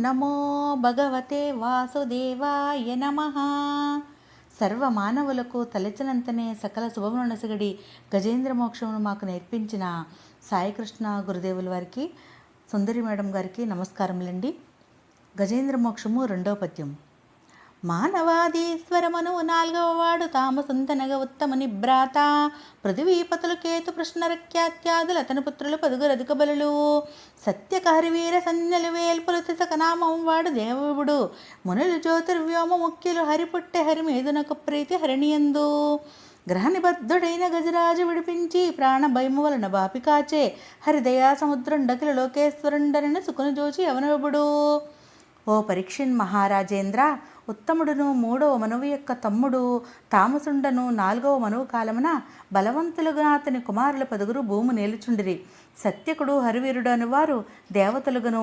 నమో భగవతే వాసుదేవాయ నమః. సర్వమానవులకు తలచినంతనే సకల శుభమునొసగడి గజేంద్ర మోక్షమును మాకు నేర్పించిన సాయికృష్ణ గురుదేవుల వారికి, సుందరి మేడం గారికి నమస్కారములండి. గజేంద్ర మోక్షము రెండవ పద్యం. మానవాదీశ్వరమను నాలుగవ వాడు తామసుంతనగ ఉత్తమ నిభ్రాత పృథివీపతులు కేతు కృష్ణరఖ్యాత్యాదులు అతని పుత్రులు పదుగురధిక బలులు సత్యకహరివీర సంజ్ఞలు వేల్పులు తిసకనామం వాడు దేవవుడు మునులు జ్యోతిర్వ్యోమ ముఖ్యులు హరిపుట్టె హరిమేదునకు ప్రీతి హరిణియందు గ్రహనిబద్ధుడైన గజరాజు విడిపించి ప్రాణభయము వలన బాపి కాచే హరిదయా సముద్రుండకిల లోకేశ్వరుండరిని సుకును జోచి అవనవుడు. ఓ పరీక్షిన్ మహారాజేంద్ర, ఉత్తముడును మూడవ మనువు యొక్క తమ్ముడు తామసుండను నాలుగవ మనువు కాలమున బలవంతులుగా అతని కుమారుల పదుగురు భూము నేలుచుండిరి. సత్యకుడు హరివీరుడు అనువారు దేవతలుగను